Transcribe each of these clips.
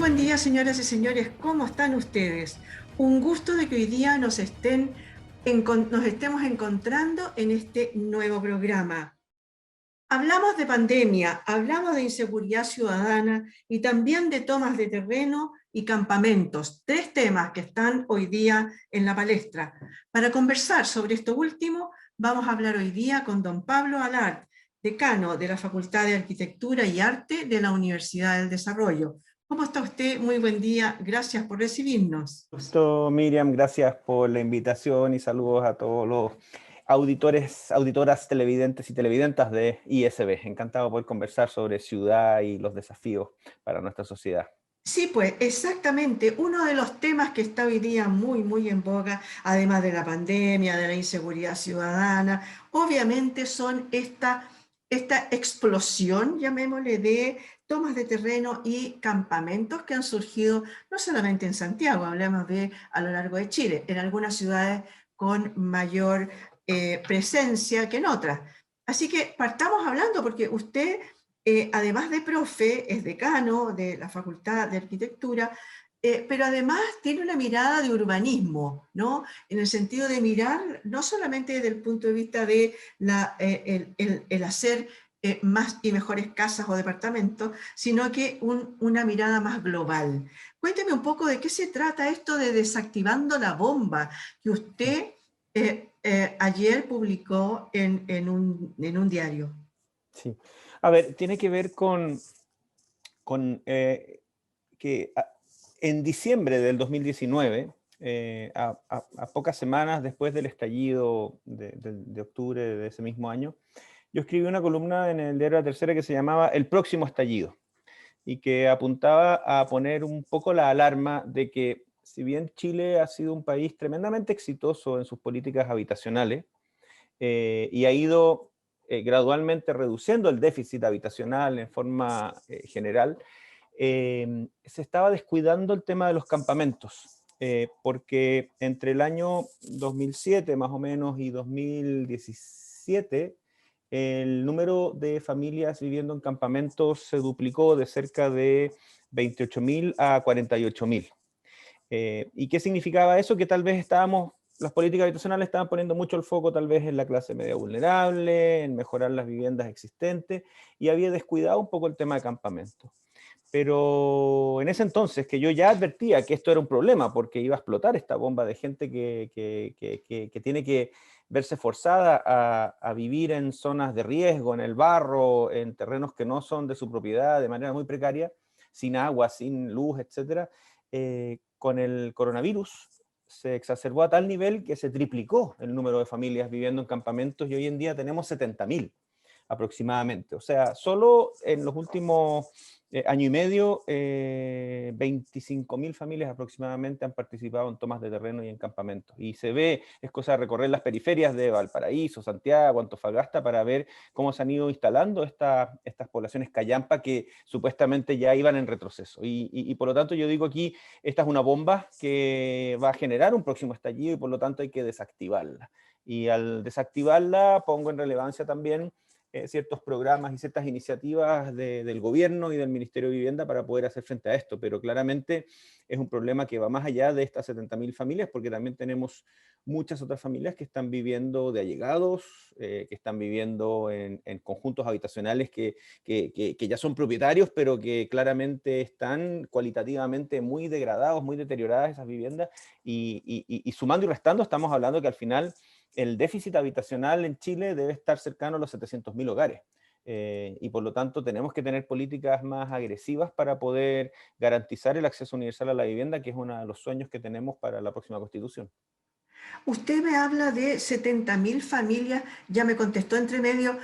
buen día, señoras y señores. ¿Cómo están ustedes? Un gusto de que hoy día nos estemos encontrando en este nuevo programa. Hablamos de pandemia, hablamos de inseguridad ciudadana y también de tomas de terreno y campamentos, tres temas que están hoy día en la palestra. Para conversar sobre esto último, vamos a hablar hoy día con don Pablo Alart, decano de la Facultad de Arquitectura y Arte de la Universidad del Desarrollo. ¿Cómo está usted? Muy buen día, gracias por recibirnos. Gusto, Miriam, gracias por la invitación y saludos a todos los auditores, auditoras, televidentes y televidentas de ISB. Encantado de poder conversar sobre ciudad y los desafíos para nuestra sociedad. Sí, pues exactamente. Uno de los temas que está hoy día muy en boga, además de la pandemia, de la inseguridad ciudadana, obviamente son esta explosión, llamémosle, de tomas de terreno y campamentos que han surgido no solamente en Santiago, hablamos de a lo largo de Chile, en algunas ciudades con mayor presencia que en otras. Así que partamos hablando porque usted además de profe, es decano de la Facultad de Arquitectura, pero además tiene una mirada de urbanismo, ¿no? En el sentido de mirar no solamente desde el punto de vista de el hacer más y mejores casas o departamentos, sino que una mirada más global. Cuénteme un poco de qué se trata esto de Desactivando la Bomba, que usted ayer publicó en un diario. Sí. A ver, tiene que ver con que en diciembre del 2019, a pocas semanas después del estallido de octubre de ese mismo año, yo escribí una columna en el diario La Tercera que se llamaba El próximo estallido, y que apuntaba a poner un poco la alarma de que si bien Chile ha sido un país tremendamente exitoso en sus políticas habitacionales y ha ido gradualmente reduciendo el déficit habitacional en forma general, se estaba descuidando el tema de los campamentos, porque entre el año 2007 más o menos y 2017, el número de familias viviendo en campamentos se duplicó de cerca de 28.000 a 48.000. ¿Y qué significaba eso? Que tal vez las políticas habitacionales estaban poniendo mucho el foco tal vez en la clase media vulnerable, en mejorar las viviendas existentes, y había descuidado un poco el tema de campamentos. Pero en ese entonces, que yo ya advertía que esto era un problema, porque iba a explotar esta bomba de gente que tiene que verse forzada a vivir en zonas de riesgo, en el barro, en terrenos que no son de su propiedad, de manera muy precaria, sin agua, sin luz, etc. Con el coronavirus se exacerbó a tal nivel que se triplicó el número de familias viviendo en campamentos y hoy en día tenemos 70.000 aproximadamente. O sea, solo en los últimos año y medio, 25.000 familias aproximadamente han participado en tomas de terreno y en campamentos. Y se ve, es cosa de recorrer las periferias de Valparaíso, Santiago, Antofagasta, para ver cómo se han ido instalando estas poblaciones callampa que supuestamente ya iban en retroceso. Y por lo tanto yo digo aquí, esta es una bomba que va a generar un próximo estallido y por lo tanto hay que desactivarla. Y al desactivarla pongo en relevancia también ciertos programas y ciertas iniciativas del gobierno y del Ministerio de Vivienda para poder hacer frente a esto, pero claramente es un problema que va más allá de estas 70.000 familias, porque también tenemos muchas otras familias que están viviendo de allegados, que están viviendo en conjuntos habitacionales que ya son propietarios, pero que claramente están cualitativamente muy degradados, muy deterioradas esas viviendas, y sumando y restando estamos hablando que al final el déficit habitacional en Chile debe estar cercano a los 700.000 hogares. Y por lo tanto tenemos que tener políticas más agresivas para poder garantizar el acceso universal a la vivienda, que es uno de los sueños que tenemos para la próxima Constitución. Usted me habla de 70.000 familias, ya me contestó entre medio,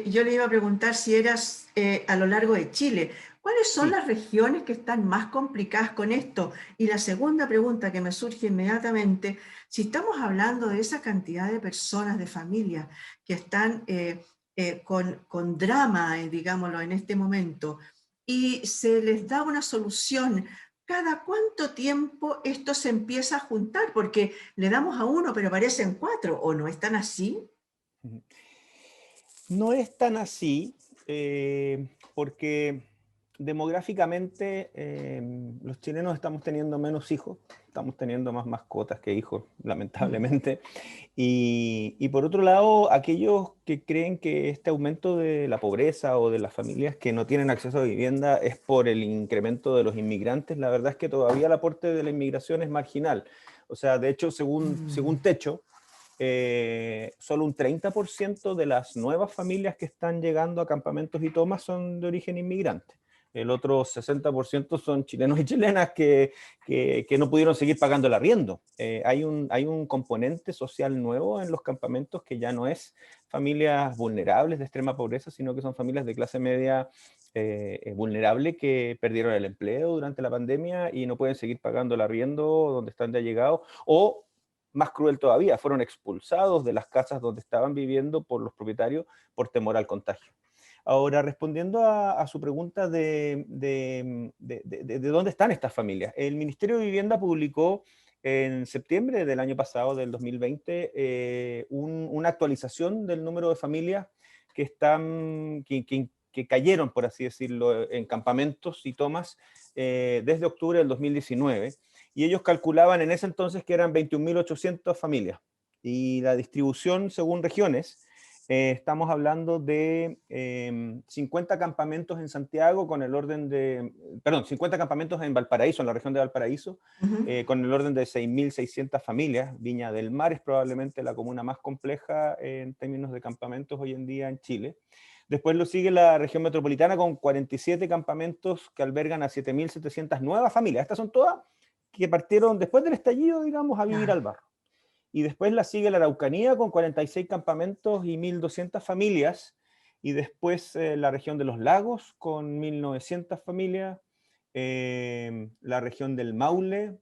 yo le iba a preguntar si eras a lo largo de Chile. ¿Cuáles son Sí. las regiones que están más complicadas con esto? Y la segunda pregunta que me surge inmediatamente, si estamos hablando de esa cantidad de personas, de familias que están con drama, digámoslo, en este momento, y se les da una solución, ¿cada cuánto tiempo esto se empieza a juntar? Porque le damos a uno, pero parecen cuatro, ¿o no están así? No es tan así, porque demográficamente los chilenos estamos teniendo menos hijos, estamos teniendo más mascotas que hijos, lamentablemente. Y por otro lado, aquellos que creen que este aumento de la pobreza o de las familias que no tienen acceso a vivienda es por el incremento de los inmigrantes, la verdad es que todavía el aporte de la inmigración es marginal. O sea, de hecho, según Techo, solo un 30% de las nuevas familias que están llegando a campamentos y tomas son de origen inmigrante. El otro 60% son chilenos y chilenas que no pudieron seguir pagando el arriendo. Hay un componente social nuevo en los campamentos que ya no es familias vulnerables de extrema pobreza, sino que son familias de clase media vulnerable que perdieron el empleo durante la pandemia y no pueden seguir pagando el arriendo donde están ya llegados, o más cruel todavía, fueron expulsados de las casas donde estaban viviendo por los propietarios por temor al contagio. Ahora, respondiendo a su pregunta de dónde están estas familias, el Ministerio de Vivienda publicó en septiembre del año pasado, del 2020, una actualización del número de familias que, que cayeron, por así decirlo, en campamentos y tomas desde octubre del 2019. Y ellos calculaban en ese entonces que eran 21.800 familias. Y la distribución según regiones, estamos hablando de 50 campamentos en Santiago con el orden de, perdón, 50 campamentos en Valparaíso, en la región de Valparaíso, con el orden de 6.600 familias. Viña del Mar es probablemente la comuna más compleja en términos de campamentos hoy en día en Chile. Después lo sigue la región metropolitana con 47 campamentos que albergan a 7.700 nuevas familias. Estas son todas que partieron después del estallido, digamos, a vivir al barrio. Y después la sigue la Araucanía con 46 campamentos y 1.200 familias. Y después la región de los Lagos con 1.900 familias. La región del Maule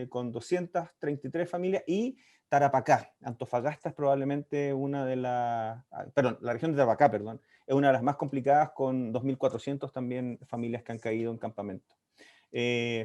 con 233 familias. Y Tarapacá, Antofagasta es probablemente una de las... Perdón, la región de Tarapacá, perdón, es una de las más complicadas con 2.400 también familias que han caído en campamento.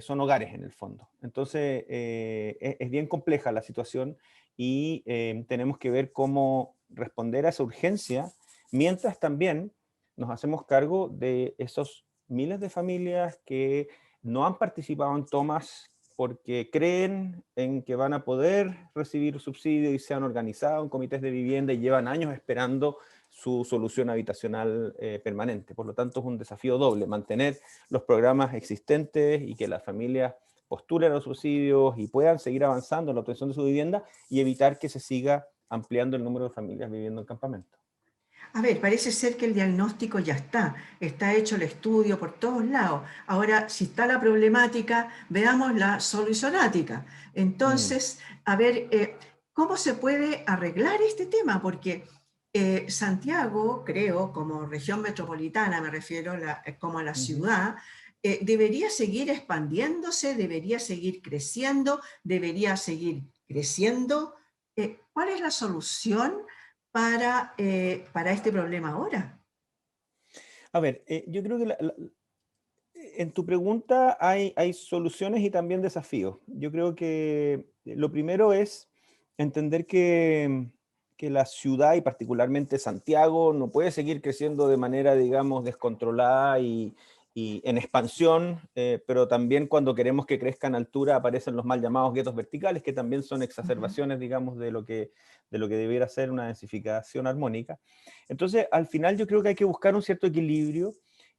Son hogares en el fondo. Entonces, es bien compleja la situación y tenemos que ver cómo responder a esa urgencia, mientras también nos hacemos cargo de esos miles de familias que no han participado en tomas porque creen en que van a poder recibir subsidio y se han organizado en comités de vivienda y llevan años esperando su solución habitacional permanente. Por lo tanto, es un desafío doble, mantener los programas existentes y que las familias postulen los subsidios y puedan seguir avanzando en la obtención de su vivienda y evitar que se siga ampliando el número de familias viviendo en campamento. A ver, parece ser que el diagnóstico ya está hecho el estudio por todos lados. Ahora, si está la problemática, veamos la solucionática. Entonces, a ver, ¿cómo se puede arreglar este tema? Porque Santiago, creo, como región metropolitana, me refiero como a la ciudad, debería seguir expandiéndose, debería seguir creciendo, debería seguir creciendo. ¿Cuál es la solución para este problema ahora? A ver, yo creo que en tu pregunta hay soluciones y también desafíos. Yo creo que lo primero es entender que la ciudad y particularmente Santiago no puede seguir creciendo de manera, digamos, descontrolada y en expansión, pero también cuando queremos que crezca en altura aparecen los mal llamados guetos verticales, que también son exacerbaciones, digamos, de lo que debiera ser una densificación armónica. Entonces, al final yo creo que hay que buscar un cierto equilibrio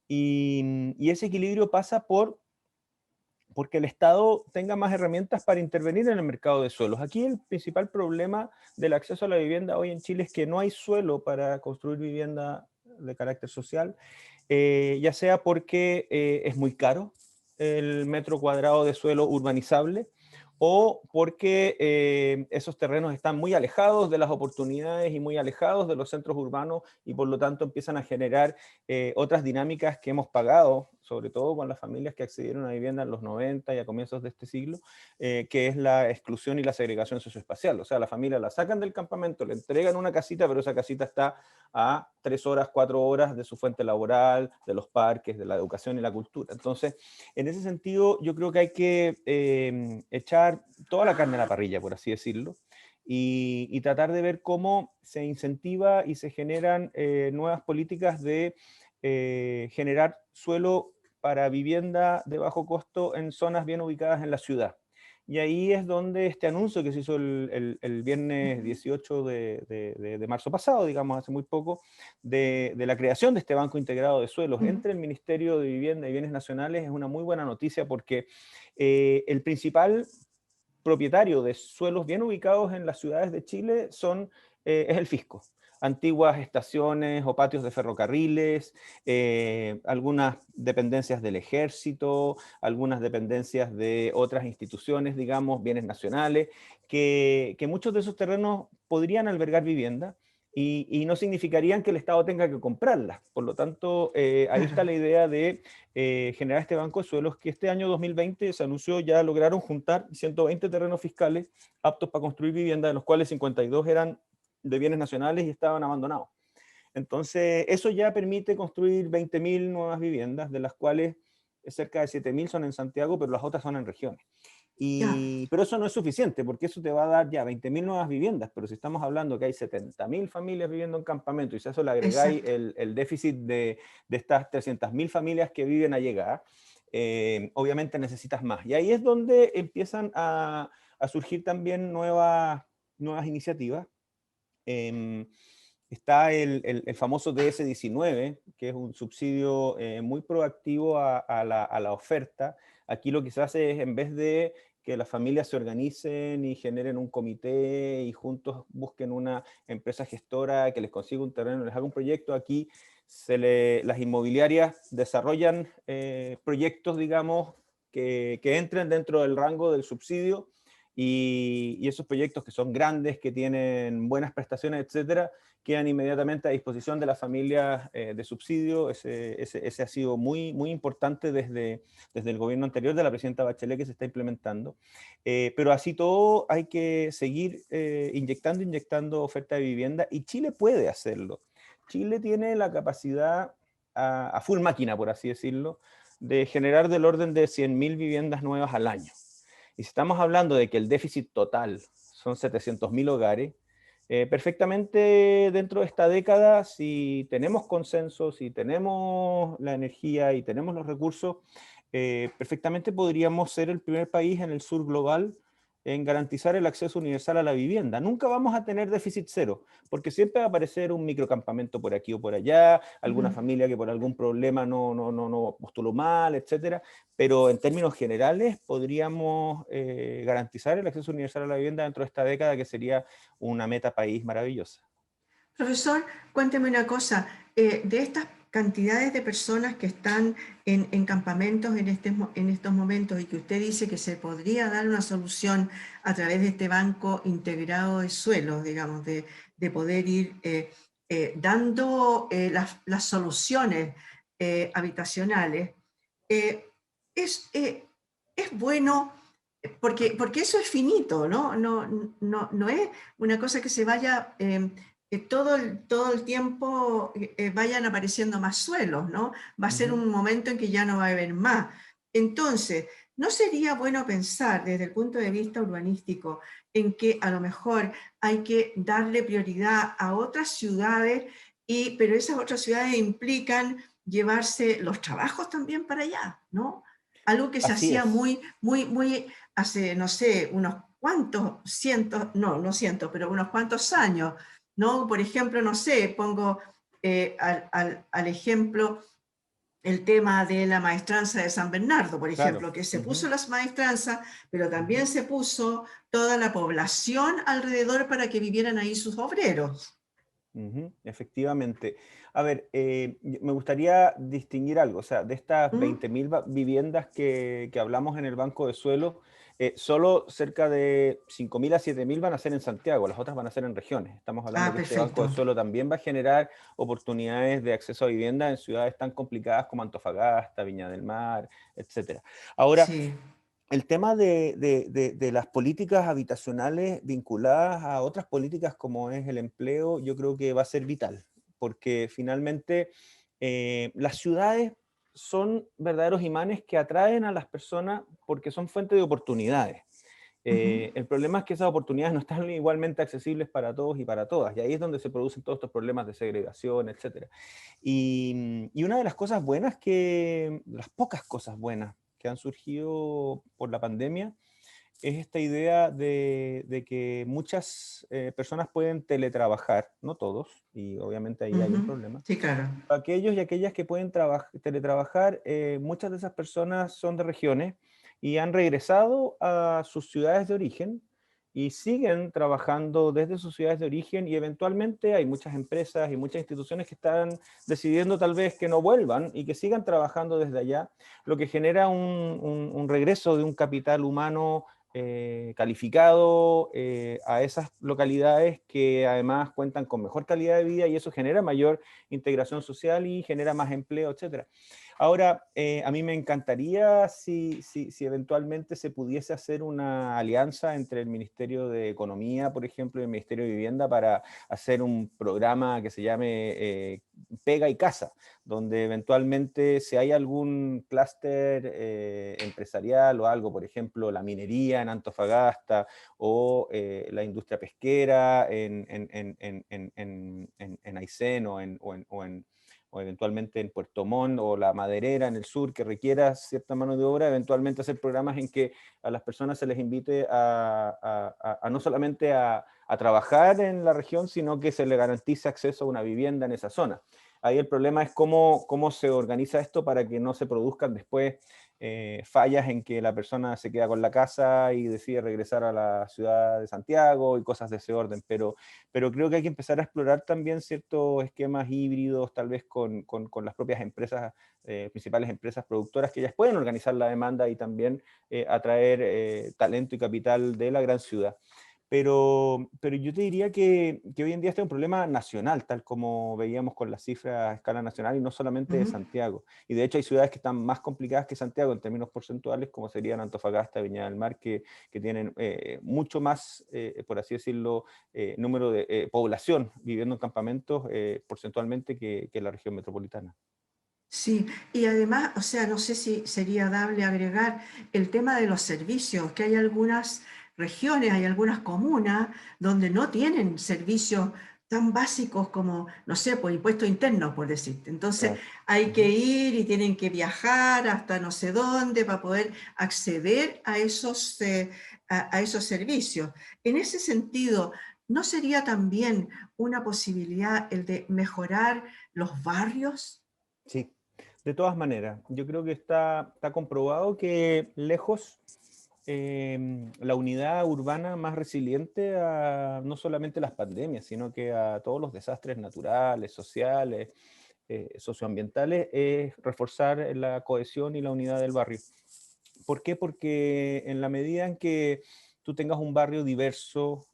y ese equilibrio pasa porque el Estado tenga más herramientas para intervenir en el mercado de suelos. Aquí el principal problema del acceso a la vivienda hoy en Chile es que no hay suelo para construir vivienda de carácter social, ya sea porque es muy caro el metro cuadrado de suelo urbanizable, o porque esos terrenos están muy alejados de las oportunidades y muy alejados de los centros urbanos y por lo tanto empiezan a generar otras dinámicas que hemos pagado, sobre todo con las familias que accedieron a vivienda en los 90 y a comienzos de este siglo, que es la exclusión y la segregación socioespacial. O sea, la familia la sacan del campamento, le entregan una casita, pero esa casita está a 3 horas, 4 horas de su fuente laboral, de los parques, de la educación y la cultura. Entonces, en ese sentido, yo creo que hay que echar toda la carne a la parrilla, por así decirlo, y tratar de ver cómo se incentiva y se generan nuevas políticas de generar suelo para vivienda de bajo costo en zonas bien ubicadas en la ciudad. Y ahí es donde este anuncio que se hizo el viernes 18 de marzo pasado, digamos, hace muy poco, de la creación de este Banco Integrado de Suelos entre el Ministerio de Vivienda y Bienes Nacionales es una muy buena noticia porque el principal propietario de suelos bien ubicados en las ciudades de Chile es el fisco. Antiguas estaciones o patios de ferrocarriles, algunas dependencias del ejército, algunas dependencias de otras instituciones, digamos, bienes nacionales, que muchos de esos terrenos podrían albergar vivienda y no significarían que el Estado tenga que comprarlas. Por lo tanto, ahí está Claro. la idea de generar este banco de suelos que este año 2020 se anunció, ya lograron juntar 120 terrenos fiscales aptos para construir vivienda, de los cuales 52 eran de bienes nacionales y estaban abandonados. Entonces, eso ya permite construir 20.000 nuevas viviendas, de las cuales cerca de 7.000 son en Santiago, pero las otras son en regiones. Ya, Pero eso no es suficiente, porque eso te va a dar ya 20.000 nuevas viviendas, pero si estamos hablando que hay 70.000 familias viviendo en campamento, y si a eso le agregáis exacto. el déficit de estas 300.000 familias que viven allegadas, obviamente necesitas más. Y ahí es donde empiezan a surgir también nuevas iniciativas. Em, Está el famoso DS-19, que es un subsidio muy proactivo a la oferta. Aquí lo que se hace es, en vez de que las familias se organicen y generen un comité y juntos busquen una empresa gestora que les consiga un terreno, les haga un proyecto, aquí las inmobiliarias desarrollan proyectos, digamos, que entren dentro del rango del subsidio, y esos proyectos que son grandes, que tienen buenas prestaciones, etcétera, quedan inmediatamente a disposición de las familias de subsidio. Ese ha sido muy, muy importante desde el gobierno anterior de la presidenta Bachelet, que se está implementando. Pero así todo hay que seguir inyectando oferta de vivienda, y Chile puede hacerlo. Chile tiene la capacidad a full máquina, por así decirlo, de generar del orden de 100.000 viviendas nuevas al año. Y si estamos hablando de que el déficit total son 700.000 hogares, perfectamente dentro de esta década, si tenemos consenso, si tenemos la energía y tenemos los recursos, perfectamente podríamos ser el primer país en el sur global en garantizar el acceso universal a la vivienda. Nunca vamos a tener déficit cero, porque siempre va a aparecer un microcampamento por aquí o por allá, alguna familia que por algún problema no postuló mal, etcétera. Pero en términos generales podríamos garantizar el acceso universal a la vivienda dentro de esta década, que sería una meta país maravillosa. Profesor, cuénteme una cosa, de estas cantidades de personas que están en campamentos en estos momentos y que usted dice que se podría dar una solución a través de este banco integrado de suelos, digamos, de poder ir dando las soluciones habitacionales, eh, es bueno porque eso es finito, ¿no? No es una cosa que se vaya que todo el tiempo vayan apareciendo más suelos, ¿no? Va a ser Ujú. un momento en que ya no va a haber más. Entonces, ¿no sería bueno pensar desde el punto de vista urbanístico en que a lo mejor hay que darle prioridad a otras ciudades, pero esas otras ciudades implican llevarse los trabajos también para allá, ¿no? Algo que se Así hacía es. muy hace, no sé, unos cuantos cientos, no cientos, pero unos cuantos años, ¿no? Por ejemplo, no sé, pongo al ejemplo el tema de la maestranza de San Bernardo, por Claro. ejemplo, que se puso Ujú, las maestranzas, pero también ujú, se puso toda la población alrededor para que vivieran ahí sus obreros. ujú, efectivamente. A ver, me gustaría distinguir algo. O sea, de estas ¿Mm? 20.000 viviendas que hablamos en el Banco de Suelo, solo cerca de 5.000 a 7.000 van a ser en Santiago, las otras van a ser en regiones. Estamos hablando Ah, que este Banco de perfecto. Suelo también va a generar oportunidades de acceso a vivienda en ciudades tan complicadas como Antofagasta, Viña del Mar, etcétera. Ahora, Sí. el tema de las políticas habitacionales vinculadas a otras políticas como es el empleo, yo creo que va a ser vital, porque finalmente las ciudades son verdaderos imanes que atraen a las personas porque son fuente de oportunidades. Ujú. El problema es que esas oportunidades no están igualmente accesibles para todos y para todas, y ahí es donde se producen todos estos problemas de segregación, etcétera. Y una de las cosas buenas las pocas cosas buenas que han surgido por la pandemia, es esta idea de que muchas personas pueden teletrabajar, no todos, y obviamente ahí hay un Ujú. problema. Sí, claro. Aquellos y aquellas que pueden teletrabajar, muchas de esas personas son de regiones y han regresado a sus ciudades de origen y siguen trabajando desde sus ciudades de origen, y eventualmente hay muchas empresas y muchas instituciones que están decidiendo tal vez que no vuelvan y que sigan trabajando desde allá, lo que genera un regreso de un capital humano calificado a esas localidades, que además cuentan con mejor calidad de vida, y eso genera mayor integración social y genera más empleo, etcétera. Ahora, a mí me encantaría si eventualmente se pudiese hacer una alianza entre el Ministerio de Economía, por ejemplo, y el Ministerio de Vivienda, para hacer un programa que se llame Pega y Casa, donde eventualmente, si hay algún clúster empresarial o algo, por ejemplo, la minería en Antofagasta, o la industria pesquera en Aysén, o eventualmente en Puerto Montt, o la maderera en el sur, que requiera cierta mano de obra, eventualmente hacer programas en que a las personas se les invite a no solamente a trabajar en la región, sino que se les garantice acceso a una vivienda en esa zona. Ahí el problema es cómo se organiza esto para que no se produzcan después fallas en que la persona se queda con la casa y decide regresar a la ciudad de Santiago y cosas de ese orden. Pero creo que hay que empezar a explorar también ciertos esquemas híbridos, tal vez con las propias empresas, principales empresas productoras, que ellas pueden organizar la demanda y también atraer talento y capital de la gran ciudad. Pero yo te diría que hoy en día este es un problema nacional, tal como veíamos con las cifras a escala nacional, y no solamente de Ujú. Santiago. Y de hecho hay ciudades que están más complicadas que Santiago en términos porcentuales, como serían Antofagasta, Viña del Mar, que tienen mucho más, por así decirlo, número de población viviendo en campamentos porcentualmente que la región metropolitana. Sí, y además, o sea, no sé si sería dable agregar el tema de los servicios, que hay algunas regiones, hay algunas comunas donde no tienen servicios tan básicos como, no sé, por impuestos internos, por decirte. Entonces, Claro. hay que Ujú. ir y tienen que viajar hasta no sé dónde para poder acceder a esos servicios. En ese sentido, ¿no sería también una posibilidad el de mejorar los barrios? Sí, de todas maneras, yo creo que está comprobado que lejos la unidad urbana más resiliente a no solamente las pandemias, sino que a todos los desastres naturales, sociales, socioambientales, es reforzar la cohesión y la unidad del barrio. ¿Por qué? Porque en la medida en que tú tengas un barrio diverso,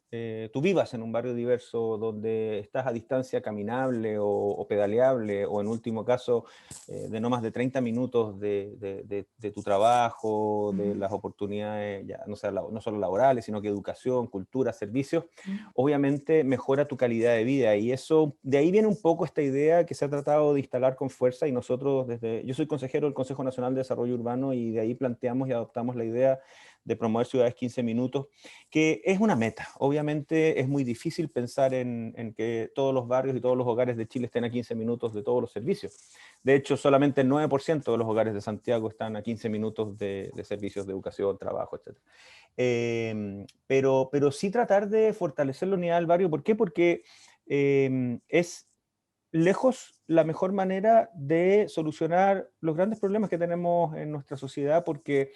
tú vivas en un barrio diverso donde estás a distancia caminable o pedaleable, o en último caso de no más de 30 minutos de tu trabajo, de Ujú. las oportunidades, ya no, no solo laborales, sino que educación, cultura, servicios, Mm. obviamente mejora tu calidad de vida. Y eso, de ahí viene un poco esta idea que se ha tratado de instalar con fuerza, y nosotros yo soy consejero del Consejo Nacional de Desarrollo Urbano, y de ahí planteamos y adoptamos la idea de promover ciudades 15 minutos, que es una meta. Obviamente es muy difícil pensar en que todos los barrios y todos los hogares de Chile estén a 15 minutos de todos los servicios. De hecho, solamente el 9% de los hogares de Santiago están a 15 minutos de servicios de educación, trabajo, etc. Pero sí tratar de fortalecer la unidad del barrio. ¿Por qué? Porque es lejos la mejor manera de solucionar los grandes problemas que tenemos en nuestra sociedad, porque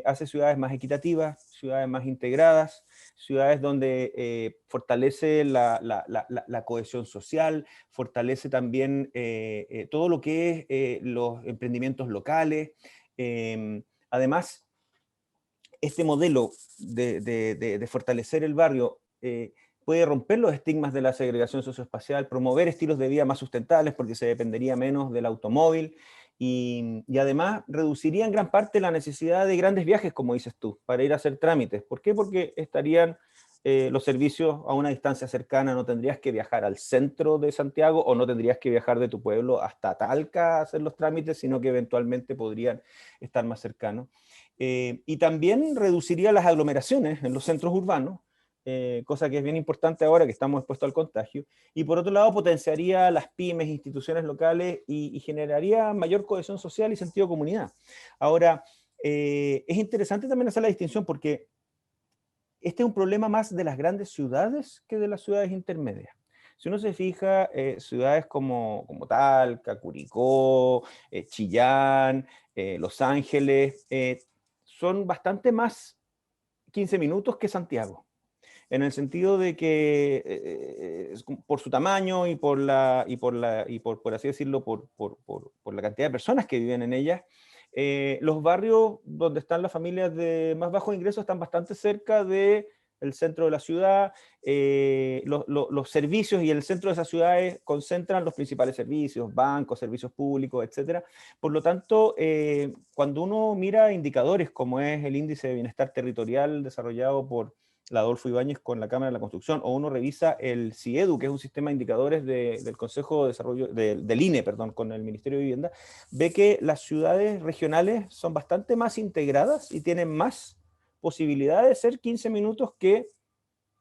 hace ciudades más equitativas, ciudades más integradas, ciudades donde fortalece la cohesión social, fortalece también todo lo que es los emprendimientos locales. Además, este modelo de fortalecer el barrio puede romper los estigmas de la segregación socioespacial, promover estilos de vida más sustentables porque se dependería menos del automóvil, y además reduciría en gran parte la necesidad de grandes viajes, como dices tú, para ir a hacer trámites. ¿Por qué? Porque estarían los servicios a una distancia cercana, no tendrías que viajar al centro de Santiago o no tendrías que viajar de tu pueblo hasta Talca a hacer los trámites, sino que eventualmente podrían estar más cercanos. Y también reduciría las aglomeraciones en los centros urbanos, cosa que es bien importante ahora que estamos expuestos al contagio. Y por otro lado, potenciaría las pymes, instituciones locales y generaría mayor cohesión social y sentido de comunidad. Ahora, es interesante también hacer la distinción porque este es un problema más de las grandes ciudades que de las ciudades intermedias. Si uno se fija, ciudades como Talca, Curicó, Chillán, Los Ángeles, son bastante más 15 minutos que Santiago, en el sentido de que por su tamaño y por así decirlo, por la cantidad de personas que viven en ellas, los barrios donde están las familias de más bajos ingresos están bastante cerca del centro de la ciudad. Los servicios y el centro de esas ciudades concentran los principales servicios, bancos, servicios públicos, etcétera. Por lo tanto, cuando uno mira indicadores como es el índice de bienestar territorial desarrollado por la Adolfo Ibáñez con la Cámara de la Construcción, o uno revisa el CIEDU, que es un sistema de indicadores del Consejo de Desarrollo, del INE, perdón, con el Ministerio de Vivienda, ve que las ciudades regionales son bastante más integradas y tienen más posibilidades de ser 15 minutos que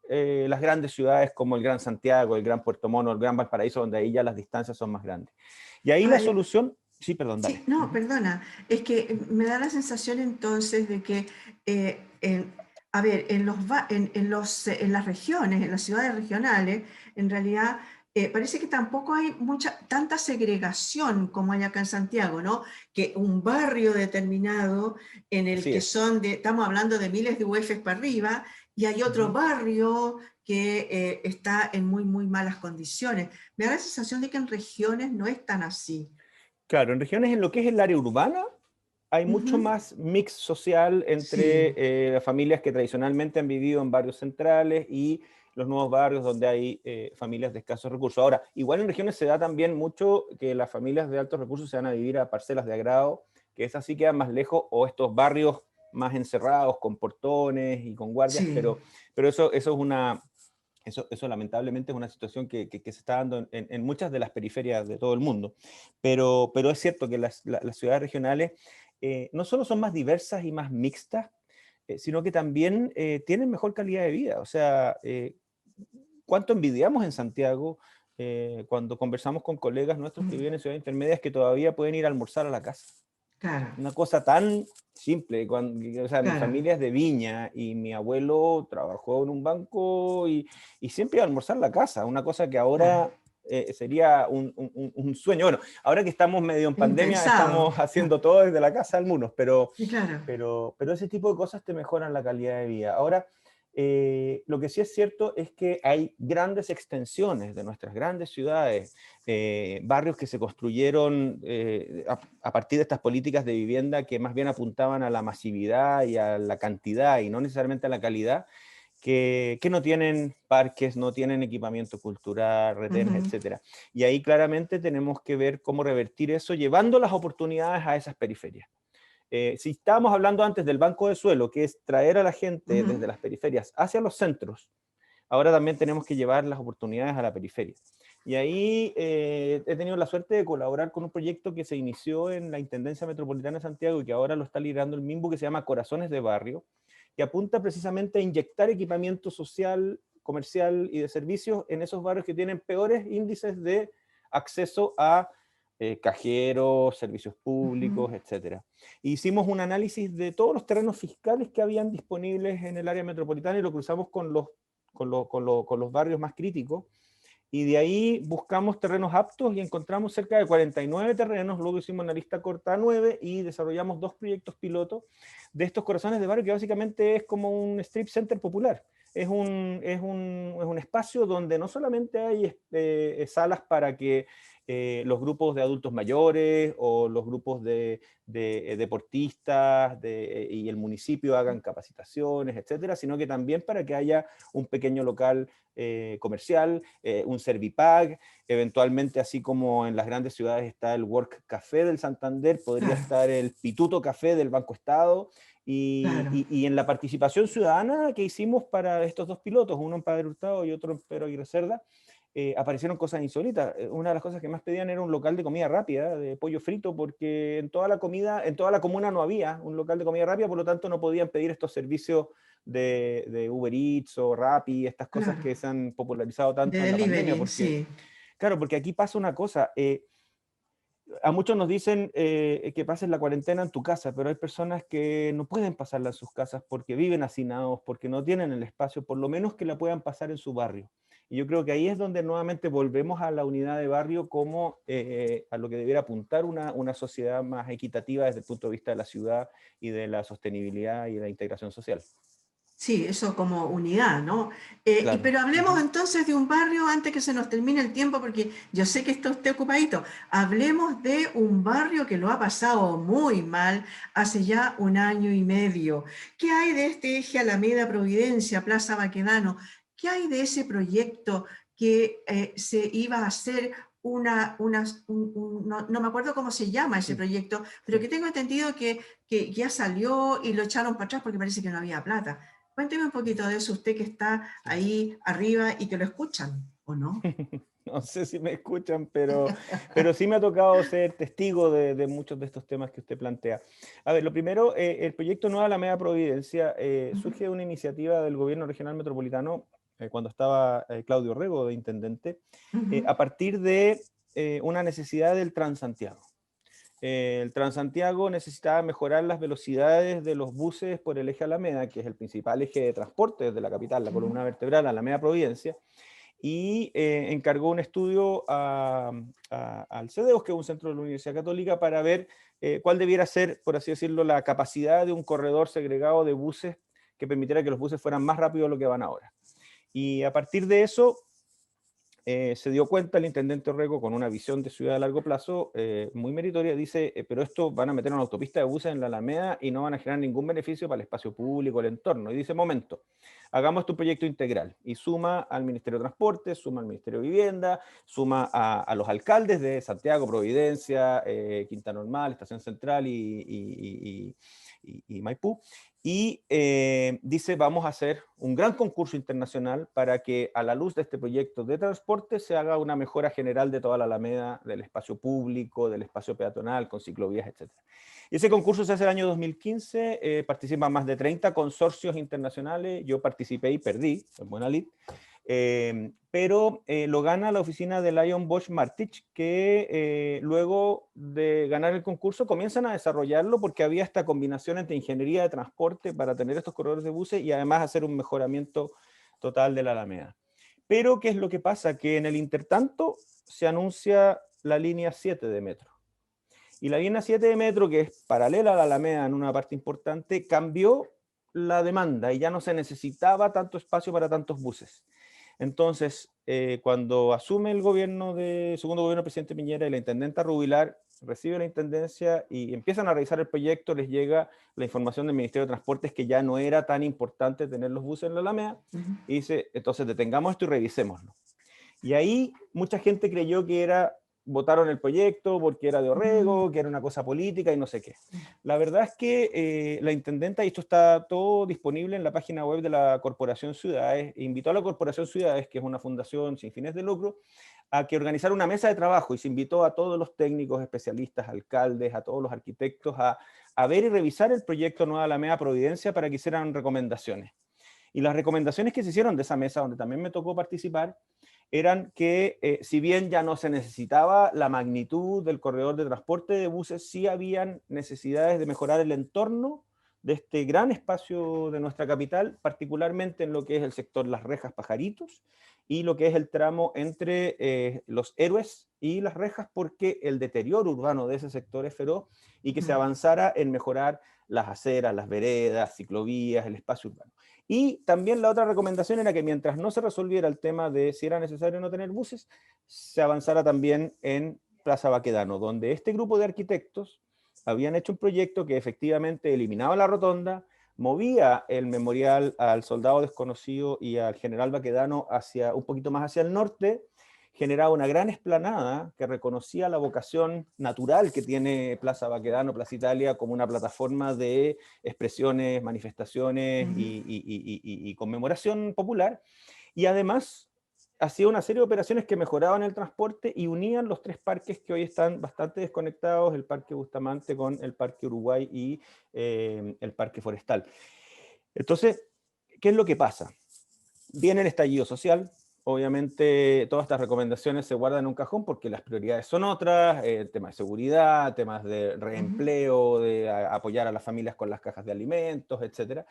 las grandes ciudades como el Gran Santiago, el Gran Puerto Montt, el Gran Valparaíso, donde ahí ya las distancias son más grandes. Y ahí la Ay, solución, sí, perdón, sí, dale. no, perdona, es que me da la sensación entonces de que, a ver, en las regiones, en las ciudades regionales, en realidad parece que tampoco hay tanta segregación como hay acá en Santiago, ¿no? Que un barrio determinado en el Así que es. estamos hablando de miles de UFs para arriba, y hay otro Ujú. barrio que está en muy, muy malas condiciones. Me da la sensación de que en regiones no es tan así. Claro, en regiones en lo que es el área urbana, hay mucho Ujú. más mix social entre Sí, las familias que tradicionalmente han vivido en barrios centrales y los nuevos barrios donde hay familias de escasos recursos. Ahora, igual en regiones se da también mucho que las familias de altos recursos se van a vivir a parcelas de agrado, que esas sí quedan más lejos, o estos barrios más encerrados, con portones y con guardias, sí. pero eso es una, eso lamentablemente es una situación que se está dando en muchas de las periferias de todo el mundo. Pero es cierto que las ciudades regionales no solo son más diversas y más mixtas, sino que también tienen mejor calidad de vida. O sea, ¿cuánto envidiamos en Santiago cuando conversamos con colegas nuestros que Mm, viven en ciudades intermedias que todavía pueden ir a almorzar a la casa? claro, Una cosa tan simple, o sea, mi claro, familia es de Viña y mi abuelo trabajó en un banco y siempre iba a almorzar en la casa, una cosa que claro. ahora sería un sueño. Bueno, ahora que estamos medio en pandemia, Impensado. estamos haciendo todo desde la casa algunos, Y claro. pero ese tipo de cosas te mejoran la calidad de vida. Ahora, lo que sí es cierto es que hay grandes extensiones de nuestras grandes ciudades, barrios que se construyeron a partir de estas políticas de vivienda que más bien apuntaban a la masividad y a la cantidad y no necesariamente a la calidad, que no tienen parques, no tienen equipamiento cultural, retenes, Ujú. etcétera. Y ahí claramente tenemos que ver cómo revertir eso, llevando las oportunidades a esas periferias. Si estábamos hablando antes del banco de suelo, que es traer a la gente Ujú. desde las periferias hacia los centros, ahora también tenemos que llevar las oportunidades a la periferia. Y ahí he tenido la suerte de colaborar con un proyecto que se inició en la Intendencia Metropolitana de Santiago y que ahora lo está liderando el MIMBU, que se llama Corazones de Barrio, que apunta precisamente a inyectar equipamiento social, comercial y de servicios en esos barrios que tienen peores índices de acceso a cajeros, servicios Ujú. públicos, etcétera. Hicimos un análisis de todos los terrenos fiscales que habían disponibles en el área metropolitana y lo cruzamos con los barrios más críticos, y de ahí buscamos terrenos aptos y encontramos cerca de 49 terrenos, luego hicimos una lista corta a 9 y desarrollamos 2 proyectos pilotos de estos corazones de barrio que básicamente es como un strip center popular. Es un espacio donde no solamente hay salas para que los grupos de adultos mayores o los grupos de deportistas y el municipio hagan capacitaciones, etcétera, sino que también para que haya un pequeño local comercial, un Servipack, eventualmente, así como en las grandes ciudades está el Work Café del Santander, podría Claro, estar el Pituto Café del Banco Estado, claro. y en la participación ciudadana que hicimos para estos dos pilotos, uno en Padre Hurtado y otro en Pedro Aguirre Cerda, aparecieron cosas insólitas. Una de las cosas que más pedían era un local de comida rápida, de pollo frito, porque en toda la comuna no había un local de comida rápida, por lo tanto no podían pedir estos servicios de Uber Eats o Rappi, estas cosas Claro, que se han popularizado tanto de en la pandemia, delivery, porque, sí, claro, porque aquí pasa una cosa, a muchos nos dicen que pases la cuarentena en tu casa, pero hay personas que no pueden pasarla en sus casas porque viven hacinados, porque no tienen el espacio, por lo menos que la puedan pasar en su barrio. Y yo creo que ahí es donde nuevamente volvemos a la unidad de barrio como a lo que debiera apuntar una sociedad más equitativa desde el punto de vista de la ciudad y de la sostenibilidad y de la integración social. sí, eso como unidad, ¿no? Claro. Pero hablemos Ujú. entonces de un barrio antes que se nos termine el tiempo, porque yo sé que está usted ocupadito. Hablemos de un barrio que lo ha pasado muy mal hace ya un año y medio. ¿Qué hay de este eje Alameda Providencia, Plaza Baquedano? ¿Qué hay de ese proyecto que se iba a hacer no, no me acuerdo cómo se llama ese Sí, proyecto, pero que sí. tengo entendido que ya salió y lo echaron para atrás porque parece que no había plata? Cuénteme un poquito de eso, usted que está Sí. ahí arriba y que lo escuchan, ¿o no? No sé si me escuchan, pero sí me ha tocado ser testigo de muchos de estos temas que usted plantea. A ver, lo primero, el proyecto Nueva Alameda Providencia Ujú, surge de una iniciativa del gobierno regional metropolitano cuando estaba Claudio Rego de intendente, ujú, a partir de una necesidad del Transantiago. El Transantiago necesitaba mejorar las velocidades de los buses por el eje Alameda, que es el principal eje de transporte desde la capital, la ujú. columna vertebral, Alameda Providencia, y encargó un estudio al CEDEUS, que es un centro de la Universidad Católica, para ver cuál debiera ser, por así decirlo, la capacidad de un corredor segregado de buses que permitiera que los buses fueran más rápidos de lo que van ahora. Y a partir de eso, se dio cuenta el intendente Orrego con una visión de ciudad a largo plazo muy meritoria, dice, pero esto van a meter una autopista de buses en la Alameda y no van a generar ningún beneficio para el espacio público, el entorno. Y dice, momento, hagamos este proyecto integral y suma al Ministerio de Transporte, suma al Ministerio de Vivienda, suma a los alcaldes de Santiago, Providencia, Quinta Normal, Estación Central y Maipú, y dice, vamos a hacer un gran concurso internacional para que a la luz de este proyecto de transporte se haga una mejora general de toda la Alameda, del espacio público, del espacio peatonal, con ciclovías, etc. Y ese concurso se hace el año 2015, participan más de 30 consorcios internacionales, yo participé y perdí, en buena lid, pero lo gana la oficina de Lion Bosch Martich, que luego de ganar el concurso comienzan a desarrollarlo porque había esta combinación entre ingeniería de transporte para tener estos corredores de buses y además hacer un mejoramiento total de la Alameda. Pero, ¿qué es lo que pasa? Que en el intertanto se anuncia la línea 7 de metro. Y la línea 7 de metro, que es paralela a la Alameda en una parte importante, cambió la demanda y ya no se necesitaba tanto espacio para tantos buses. Entonces, cuando asume el segundo gobierno del presidente Piñera y la intendenta Rubilar recibe la intendencia y empiezan a revisar el proyecto, les llega la información del Ministerio de Transportes que ya no era tan importante tener los buses en la Alameda Ujú. y dice, entonces detengamos esto y revisémoslo. Y ahí mucha gente creyó que votaron el proyecto porque era de Mm, Orrego, que era una cosa política y no sé qué. La verdad es que la intendenta, y esto está todo disponible en la página web de la Corporación Ciudades, invitó a la Corporación Ciudades, que es una fundación sin fines de lucro, a que organizara una mesa de trabajo y se invitó a todos los técnicos, especialistas, alcaldes, a todos los arquitectos a ver y revisar el proyecto Nueva Alameda Providencia para que hicieran recomendaciones. Y las recomendaciones que se hicieron de esa mesa, donde también me tocó participar, eran que si bien ya no se necesitaba la magnitud del corredor de transporte de buses, sí habían necesidades de mejorar el entorno de este gran espacio de nuestra capital, particularmente en lo que es el sector Las Rejas Pajaritos y lo que es el tramo entre Los Héroes y Las Rejas, porque el deterioro urbano de ese sector es feroz, y que se avanzara en mejorar las aceras, las veredas, ciclovías, el espacio urbano. Y también la otra recomendación era que mientras no se resolviera el tema de si era necesario no tener buses, se avanzara también en Plaza Baquedano, donde este grupo de arquitectos habían hecho un proyecto que efectivamente eliminaba la rotonda, movía el memorial al soldado desconocido y al general Baquedano hacia, un poquito más hacia el norte, generaba una gran explanada que reconocía la vocación natural que tiene Plaza Baquedano, Plaza Italia, como una plataforma de expresiones, manifestaciones y conmemoración popular, y además hacía una serie de operaciones que mejoraban el transporte y unían los tres parques que hoy están bastante desconectados, el Parque Bustamante con el Parque Uruguay y el Parque Forestal. Entonces, ¿qué es lo que pasa? Viene el estallido social, obviamente todas estas recomendaciones se guardan en un cajón porque las prioridades son otras, temas de seguridad, temas de reempleo, de apoyar a las familias con las cajas de alimentos, etc.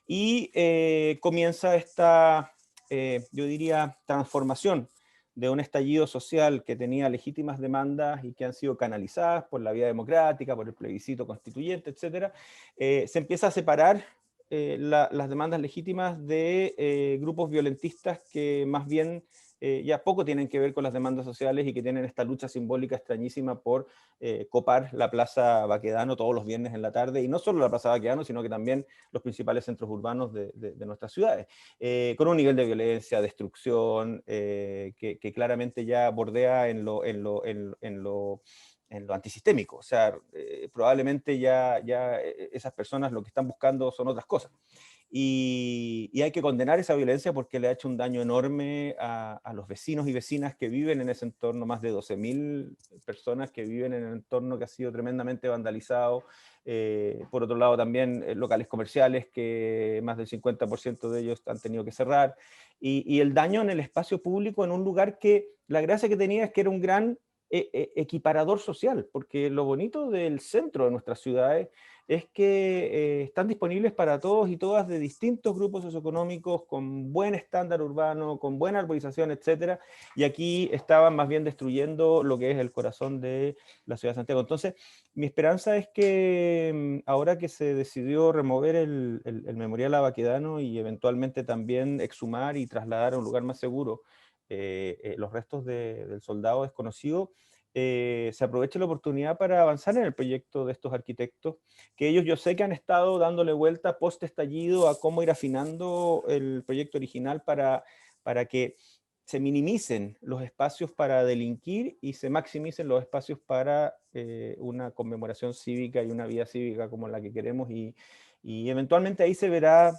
Y comienza esta, yo diría, transformación de un estallido social que tenía legítimas demandas y que han sido canalizadas por la vía democrática, por el plebiscito constituyente, etc. Se empieza a separar las demandas legítimas de grupos violentistas que más bien ya poco tienen que ver con las demandas sociales y que tienen esta lucha simbólica extrañísima por copar la Plaza Baquedano todos los viernes en la tarde, y no solo la Plaza Baquedano, sino que también los principales centros urbanos de nuestras ciudades, con un nivel de violencia, destrucción, que claramente ya bordea en lo antisistémico. O sea, probablemente ya esas personas lo que están buscando son otras cosas. Y hay que condenar esa violencia porque le ha hecho un daño enorme a los vecinos y vecinas que viven en ese entorno, más de 12.000 personas que viven en el entorno que ha sido tremendamente vandalizado. Por otro lado, también locales comerciales que más del 50% de ellos han tenido que cerrar. Y el daño en el espacio público en un lugar que la gracia que tenía es que era un gran equiparador social, porque lo bonito del centro de nuestras ciudades es que están disponibles para todos y todas de distintos grupos socioeconómicos, con buen estándar urbano, con buena arborización, etcétera, y aquí estaban más bien destruyendo lo que es el corazón de la ciudad de Santiago. Entonces, mi esperanza es que ahora que se decidió remover el memorial a Baquedano y eventualmente también exhumar y trasladar a un lugar más seguro los restos del soldado desconocido, se aproveche la oportunidad para avanzar en el proyecto de estos arquitectos, que ellos yo sé que han estado dándole vuelta post estallido a cómo ir afinando el proyecto original para que se minimicen los espacios para delinquir y se maximicen los espacios para una conmemoración cívica y una vida cívica como la que queremos, y eventualmente ahí se verá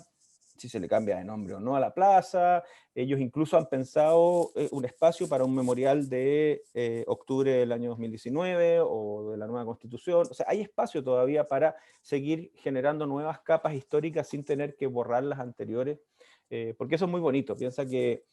si se le cambia de nombre o no a la plaza. Ellos incluso han pensado un espacio para un memorial de octubre del año 2019 o de la nueva Constitución. O sea, hay espacio todavía para seguir generando nuevas capas históricas sin tener que borrar las anteriores, porque eso es muy bonito. Piensa que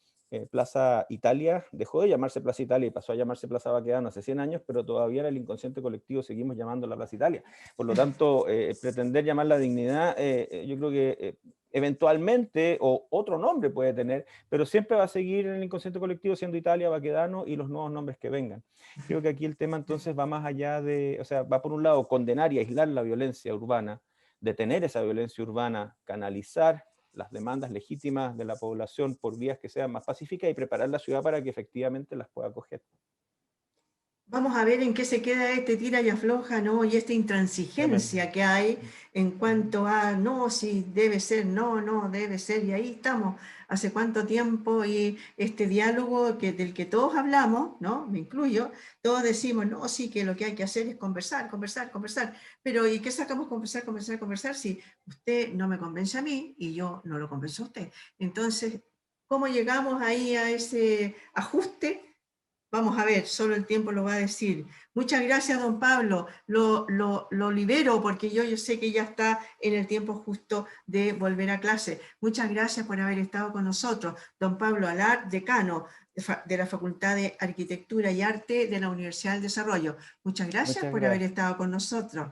Plaza Italia dejó de llamarse Plaza Italia y pasó a llamarse Plaza Baquedano hace 100 años, pero todavía en el inconsciente colectivo seguimos llamando la Plaza Italia. Por lo tanto, pretender llamarla dignidad, yo creo que eventualmente, o otro nombre puede tener, pero siempre va a seguir en el inconsciente colectivo siendo Italia, Baquedano y los nuevos nombres que vengan. Creo que aquí el tema entonces va más allá de, o sea, va por un lado condenar y aislar la violencia urbana, detener esa violencia urbana, canalizar las demandas legítimas de la población por vías que sean más pacíficas y preparar la ciudad para que efectivamente las pueda acoger. Vamos a ver en qué se queda este tira y afloja, ¿no? Y esta intransigencia que hay en cuanto a, no, si debe ser, no, no, debe ser, y ahí estamos, hace cuánto tiempo, y este diálogo del que todos hablamos, ¿no? Me incluyo, todos decimos, no, sí, que lo que hay que hacer es conversar, conversar, conversar, pero ¿y qué sacamos conversar, conversar, conversar si usted no me convence a mí y yo no lo convenzo a usted? Entonces, ¿cómo llegamos ahí a ese ajuste? Vamos a ver, solo el tiempo lo va a decir. Muchas gracias, don Pablo. Lo libero porque yo sé que ya está en el tiempo justo de volver a clase. Muchas gracias por haber estado con nosotros. Don Pablo Alar, decano de la Facultad de Arquitectura y Arte de la Universidad del Desarrollo. Muchas gracias Muchas por haber gracias. estado con nosotros.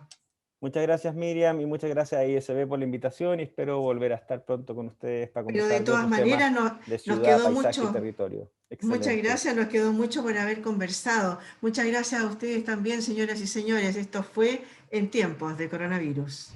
Muchas gracias, Miriam, y muchas gracias a ISB por la invitación y espero volver a estar pronto con ustedes para Pero de conversar de todas otros temas maneras de nos ciudad, quedó paisaje y mucho. territorio. Muchas Excelente. gracias, nos quedó mucho por haber conversado. Muchas gracias a ustedes también, señoras y señores. Esto fue En Tiempos de Coronavirus.